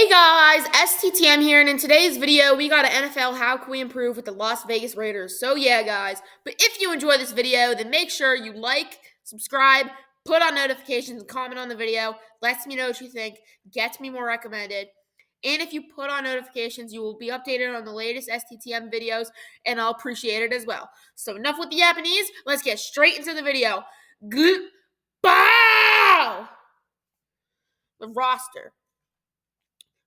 Hey guys, STTM here, and in today's video, we got an NFL How Can We Improve with the Las Vegas Raiders. So yeah, guys, but if you enjoy this video, then make sure you like, subscribe, put on notifications, and comment on the video. Lets me know what you think, gets me more recommended. And if you put on notifications, you will be updated on the latest STTM videos, and I'll appreciate it as well. So enough with the Japanese, let's get straight into the video. Bow! The roster.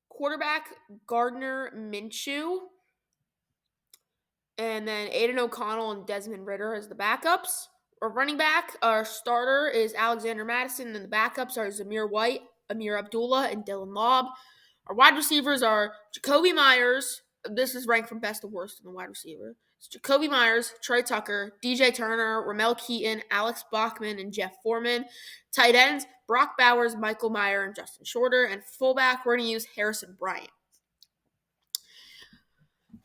Quarterback Gardner Minshew, and then Aiden O'Connell and Desmond Ridder as the backups. Our running back, our starter is Alexander Madison, and the backups are Zamir White, Amir Abdullah, and Dylan Lobb. Our wide receivers are Jacoby Myers. This is ranked from best to worst in the wide receiver. It's Jacoby Myers, Trey Tucker, DJ Turner, Ramel Keaton, Alex Bachman, and Jeff Foreman. Tight ends, Brock Bowers, Michael Meyer, and Justin Shorter. And fullback, we're going to use Harrison Bryant.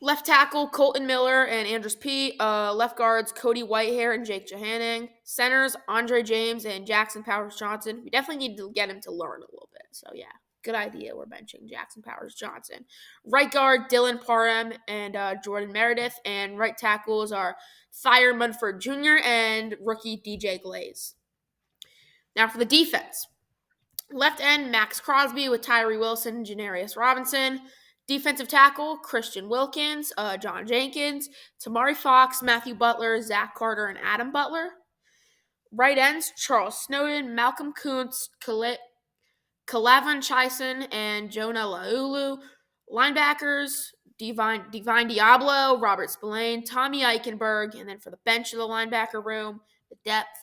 Left tackle, Kolton Miller and Andrews P. Left guards, Cody Whitehair and Jake Johanning. Centers, Andre James and Jackson Powers Johnson. We definitely need to get him to learn a little bit. So, yeah, good idea. We're benching Jackson Powers Johnson. Right guard, Dylan Parham and Jordan Meredith. And right tackles are Thayer Munford Jr. and rookie DJ Glaze. Now for the defense. Left end, Max Crosby with Tyree Wilson and Janarius Robinson. Defensive tackle, Christian Wilkins, John Jenkins, Tamari Fox, Matthew Butler, Zach Carter, and Adam Butler. Right ends, Charles Snowden, Malcolm Kuntz, Kalavon Chison, and Jonah Laulu. Linebackers, Divine Diablo, Robert Spillane, Tommy Eichenberg, and then for the bench of the linebacker room, the depth,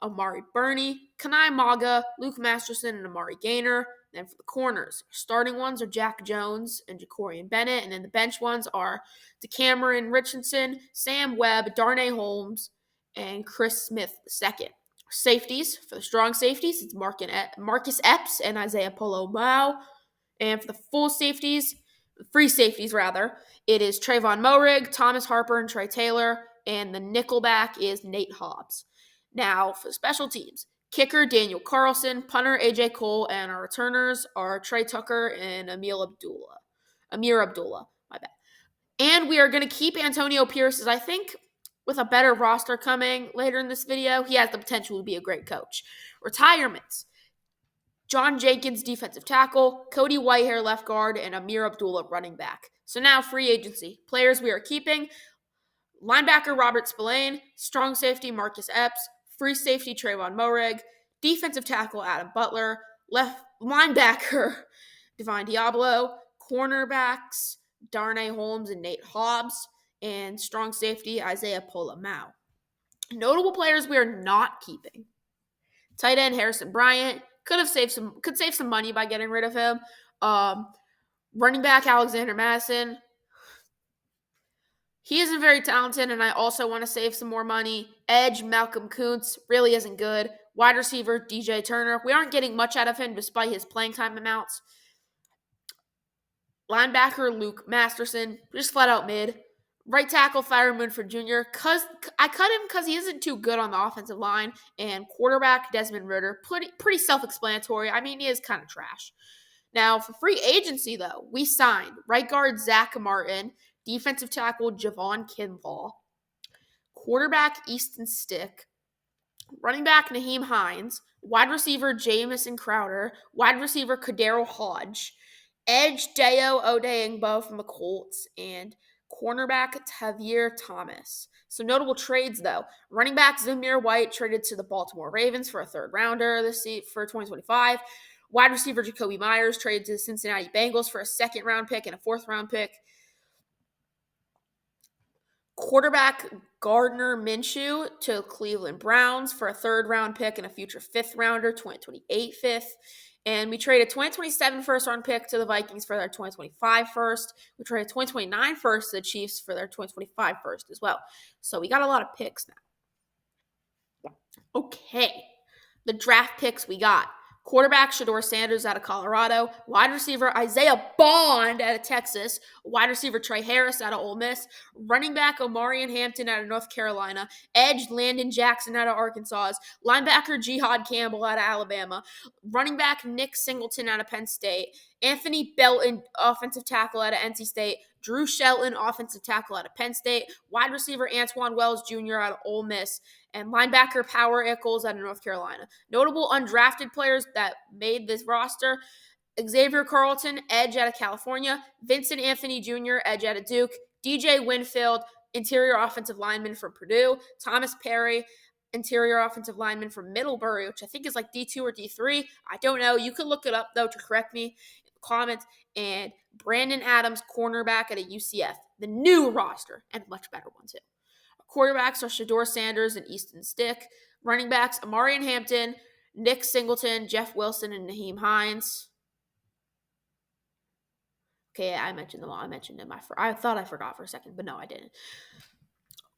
Amari Burney, Kanai Maga, Luke Masterson, and Amari Gaynor. Then for the corners, starting ones are Jack Jones and Jacorian Bennett, and then the bench ones are DeCameron Richardson, Sam Webb, Darnay Holmes, and Chris Smith II. Safeties, for the strong safeties, it's Marcus Epps and Isaiah Polo Mao. And for the free safeties, it is Trevon Moehrig, Thomas Harper, and Trey Taylor, and the nickelback is Nate Hobbs. Now, for the special teams, kicker Daniel Carlson, punter AJ Cole, and our returners are Trey Tucker and Amir Abdullah, my bad. And we are going to keep Antonio Pierce, as I think with a better roster coming later in this video, he has the potential to be a great coach. Retirements. John Jenkins, defensive tackle, Cody Whitehair, left guard, and Amir Abdullah, running back. So now free agency. Players we are keeping. Linebacker Robert Spillane, strong safety Marcus Epps, free safety Trevon Moehrig, defensive tackle Adam Butler, left linebacker Divine Diablo, cornerbacks Darnay Holmes and Nate Hobbs, and strong safety Isaiah Polo Mao. Notable players we are not keeping. Tight end Harrison Bryant could save some money by getting rid of him. Running back Alexander Madison. He isn't very talented, and I also want to save some more money. Edge, Malcolm Kuntz, really isn't good. Wide receiver, DJ Turner. We aren't getting much out of him despite his playing time amounts. Linebacker, Luke Masterson, just flat out mid. Right tackle, Thayer Munford Jr. I cut him because he isn't too good on the offensive line. And quarterback, Desmond Ridder, pretty self-explanatory. I mean, he is kind of trash. Now, for free agency, though, we signed right guard, Zach Martin, defensive tackle, Javon Kinlaw, quarterback, Easton Stick, running back, Naheem Hines, wide receiver, Jamison Crowder, wide receiver, Kadero Hodge, edge, Deo Odeyingbo from the Colts, and cornerback, Tavier Thomas. So notable trades, though. Running back, Zamir White traded to the Baltimore Ravens for a third rounder for 2025. Wide receiver, Jacoby Myers traded to the Cincinnati Bengals for a second round pick and a fourth round pick. Quarterback Gardner Minshew to Cleveland Browns for a third-round pick and a future fifth-rounder, 2028 fifth. And we traded 2027 first-round pick to the Vikings for their 2025 first. We traded 2029 first to the Chiefs for their 2025 first as well. So we got a lot of picks now. Okay, the draft picks we got. Quarterback Shedeur Sanders out of Colorado. Wide receiver Isaiah Bond out of Texas. Wide receiver Trey Harris out of Ole Miss. Running back Omarion Hampton out of North Carolina. Edge Landon Jackson out of Arkansas. Linebacker Jihad Campbell out of Alabama. Running back Nick Singleton out of Penn State. Anthony Belton, offensive tackle out of NC State. Drew Shelton, offensive tackle out of Penn State. Wide receiver Antoine Wells Jr. out of Ole Miss. And linebacker Power Echols out of North Carolina. Notable undrafted players that made this roster: Xavier Carlton, edge out of California. Vincent Anthony Jr., edge out of Duke. DJ Winfield, interior offensive lineman from Purdue. Thomas Perry, interior offensive lineman from Middlebury, which I think is like D2 or D3. I don't know. You can look it up, though, to correct me in the comments. And Brandon Adams, cornerback at a UCF. The new roster, and a much better one, too. Quarterbacks are Shedeur Sanders and Easton Stick. Running backs, Omarion Hampton, Nick Singleton, Jeff Wilson, and Naheem Hines. Okay, I mentioned them all. I mentioned them. I thought I forgot for a second, but no, I didn't.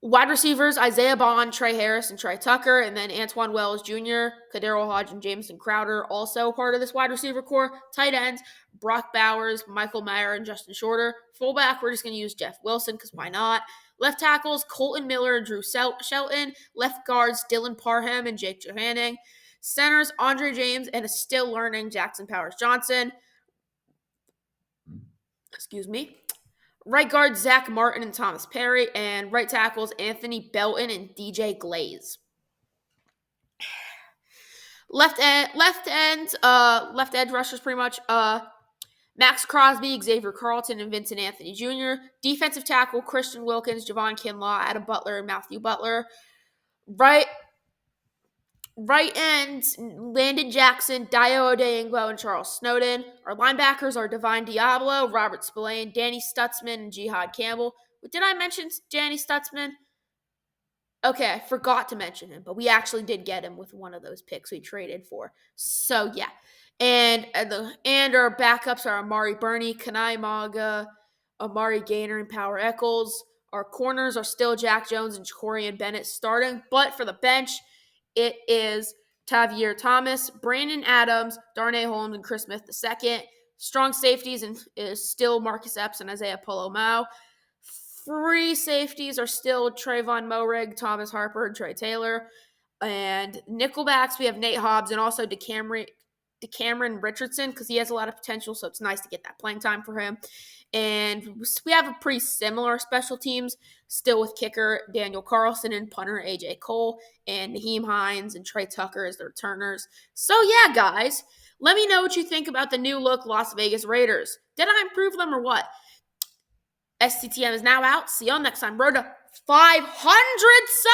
Wide receivers, Isaiah Bond, Trey Harris, and Trey Tucker, and then Antoine Wells Jr., Kadero Hodge, and Jameson Crowder, also part of this wide receiver core. Tight ends, Brock Bowers, Michael Mayer, and Justin Shorter. Fullback, we're just going to use Jeff Wilson, because why not? Left tackles, Kolton Miller and Drew Shelton. Left guards, Dylan Parham and Jake Johanning. Centers, Andre James and a still learning Jackson Powers Johnson. Excuse me. Right guard, Zach Martin and Thomas Perry. And right tackles, Anthony Belton and DJ Glaze. Left edge rushers pretty much. Max Crosby, Xavier Carlton, and Vincent Anthony Jr. Defensive tackle, Christian Wilkins, Javon Kinlaw, Adam Butler, and Matthew Butler. Right end, Landon Jackson, Dio Odeyingbo, and Charles Snowden. Our linebackers are Divine Diablo, Robert Spillane, Danny Stutzman, and Jihad Campbell. Did I mention Danny Stutzman? Okay, I forgot to mention him, but we actually did get him with one of those picks we traded for. So, yeah. And our backups are Amari Burney, Kanai Maga, Amari Gaynor, and Power Echols. Our corners are still Jack Jones and Jacorian Bennett starting, but for the bench, it is Tavier Thomas, Brandon Adams, Darnay Holmes, and Chris Smith II. Strong safeties is still Marcus Epps and Isaiah Polomau. Free safeties are still Trevon Moehrig, Thomas Harper, and Trey Taylor. And nickelbacks, we have Nate Hobbs and also DeCameron Richardson, because he has a lot of potential, so it's nice to get that playing time for him. And we have a pretty similar special teams, still with kicker Daniel Carlson and punter AJ Cole, and Naheem Hines and Trey Tucker as the returners. So yeah, guys, let me know what you think about the new look Las Vegas Raiders. Did I improve them or what? STTM is now out. See y'all next time. Road to 500 subs!